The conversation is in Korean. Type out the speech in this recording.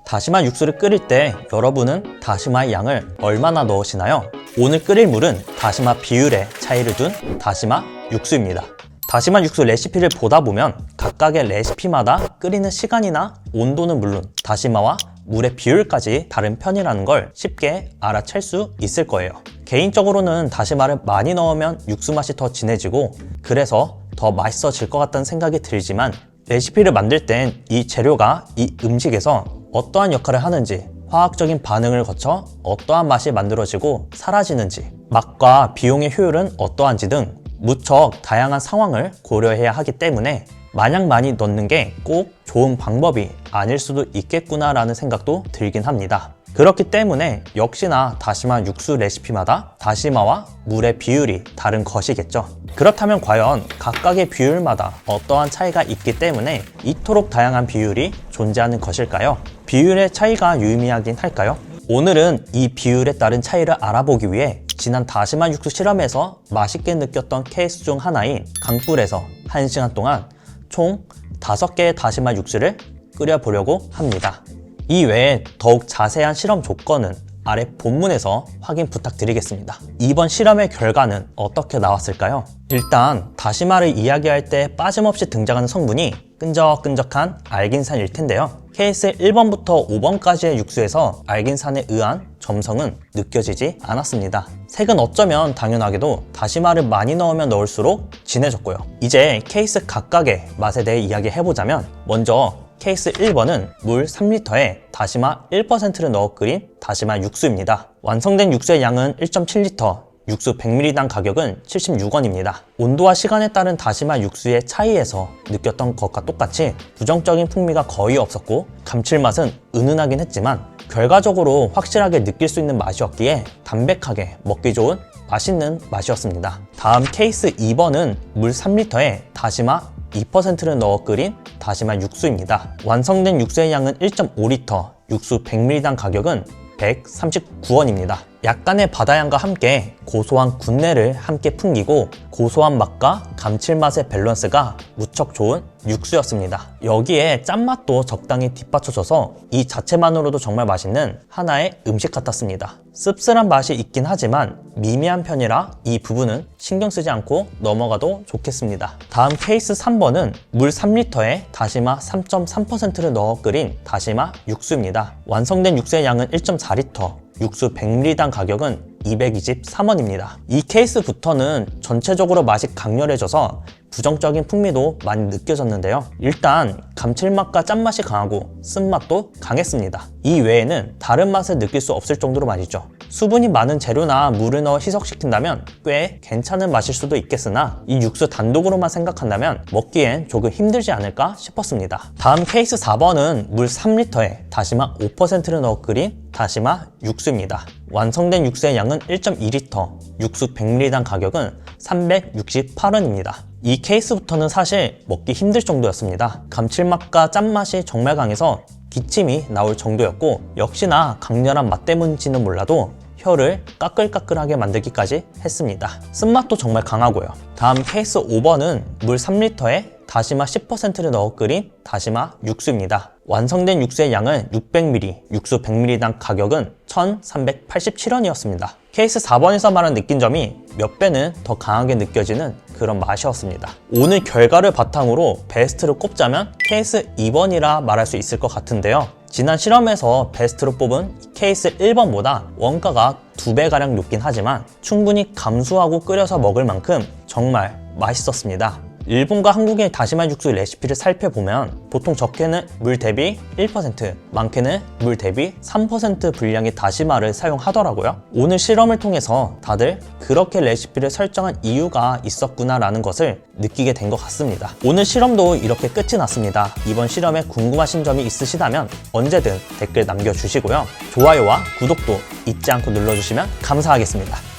다시마 육수를 끓일 때 여러분은 다시마의 양을 얼마나 넣으시나요? 오늘 끓일 물은 다시마 비율의 차이를 둔 다시마 육수입니다. 다시마 육수 레시피를 보다 보면 각각의 레시피마다 끓이는 시간이나 온도는 물론 다시마와 물의 비율까지 다른 편이라는 걸 쉽게 알아챌 수 있을 거예요. 개인적으로는 다시마를 많이 넣으면 육수 맛이 더 진해지고 그래서 더 맛있어질 것 같다는 생각이 들지만 레시피를 만들 땐 이 재료가 이 음식에서 어떠한 역할을 하는지, 화학적인 반응을 거쳐 어떠한 맛이 만들어지고 사라지는지, 맛과 비용의 효율은 어떠한지 등 무척 다양한 상황을 고려해야 하기 때문에 마냥 많이 넣는 게 꼭 좋은 방법이 아닐 수도 있겠구나 라는 생각도 들긴 합니다. 그렇기 때문에 역시나 다시마 육수 레시피마다 다시마와 물의 비율이 다른 것이겠죠. 그렇다면 과연 각각의 비율마다 어떠한 차이가 있기 때문에 이토록 다양한 비율이 존재하는 것일까요? 비율의 차이가 유의미하긴 할까요? 오늘은 이 비율에 따른 차이를 알아보기 위해 지난 다시마 육수 실험에서 맛있게 느꼈던 케이스 중 하나인 강불에서 1시간 동안 총 5개의 다시마 육수를 끓여보려고 합니다. 이 외에 더욱 자세한 실험 조건은 아래 본문에서 확인 부탁드리겠습니다. 이번 실험의 결과는 어떻게 나왔을까요? 일단 다시마를 이야기할 때 빠짐없이 등장하는 성분이 끈적끈적한 알긴산일 텐데요. 케이스 1번부터 5번까지의 육수에서 알긴산에 의한 점성은 느껴지지 않았습니다. 색은 어쩌면 당연하게도 다시마를 많이 넣으면 넣을수록 진해졌고요. 이제 케이스 각각의 맛에 대해 이야기해보자면 먼저 케이스 1번은 물 3리터에 다시마 1%를 넣어 끓인 다시마 육수입니다. 완성된 육수의 양은 1.7리터, 육수 100ml당 가격은 76원입니다. 온도와 시간에 따른 다시마 육수의 차이에서 느꼈던 것과 똑같이 부정적인 풍미가 거의 없었고 감칠맛은 은은하긴 했지만 결과적으로 확실하게 느낄 수 있는 맛이었기에 담백하게 먹기 좋은 맛있는 맛이었습니다. 다음 케이스 2번은 물 3리터에 다시마 2%를 넣어 끓인 다시마 육수입니다. 완성된 육수의 양은 1.5리터, 육수 100ml당 가격은 139원입니다. 약간의 바다향과 함께 고소한 군내를 함께 풍기고 고소한 맛과 감칠맛의 밸런스가 무척 좋은 육수였습니다. 여기에 짠맛도 적당히 뒷받쳐져서 이 자체만으로도 정말 맛있는 하나의 음식 같았습니다. 씁쓸한 맛이 있긴 하지만 미미한 편이라 이 부분은 신경 쓰지 않고 넘어가도 좋겠습니다. 다음 케이스 3번은 물 3리터에 다시마 3.3%를 넣어 끓인 다시마 육수입니다. 완성된 육수의 양은 1.4리터, 육수 100ml당 가격은 223원입니다. 이 케이스부터는 전체적으로 맛이 강렬해져서 부정적인 풍미도 많이 느껴졌는데요. 일단 감칠맛과 짠맛이 강하고 쓴맛도 강했습니다. 이 외에는 다른 맛을 느낄 수 없을 정도로 맛있죠. 수분이 많은 재료나 물을 넣어 희석시킨다면 꽤 괜찮은 맛일 수도 있겠으나 이 육수 단독으로만 생각한다면 먹기엔 조금 힘들지 않을까 싶었습니다. 다음 케이스 4번은 물 3리터에 다시마 5%를 넣어 끓인 다시마 육수입니다. 완성된 육수의 양은 1.2리터, 육수 100ml당 가격은 368원입니다. 이 케이스부터는 사실 먹기 힘들 정도였습니다. 감칠맛과 짠맛이 정말 강해서 기침이 나올 정도였고 역시나 강렬한 맛 때문인지는 몰라도 혀를 까끌까끌하게 만들기까지 했습니다. 쓴맛도 정말 강하고요. 다음 케이스 5번은 물 3리터에 다시마 10%를 넣어 끓인 다시마 육수입니다. 완성된 육수의 양은 600ml, 육수 100ml당 가격은 1,387원이었습니다. 케이스 4번에서 말한 느낀 점이 몇 배는 더 강하게 느껴지는 그런 맛이었습니다. 오늘 결과를 바탕으로 베스트를 꼽자면 케이스 2번이라 말할 수 있을 것 같은데요. 지난 실험에서 베스트로 뽑은 케이스 1번보다 원가가 2배가량 높긴 하지만 충분히 감수하고 끓여서 먹을 만큼 정말 맛있었습니다. 일본과 한국의 다시마 육수 레시피를 살펴보면 보통 적게는 물 대비 1%, 많게는 물 대비 3% 분량의 다시마를 사용하더라고요. 오늘 실험을 통해서 다들 그렇게 레시피를 설정한 이유가 있었구나 라는 것을 느끼게 된 것 같습니다. 오늘 실험도 이렇게 끝이 났습니다. 이번 실험에 궁금하신 점이 있으시다면 언제든 댓글 남겨주시고요. 좋아요와 구독도 잊지 않고 눌러주시면 감사하겠습니다.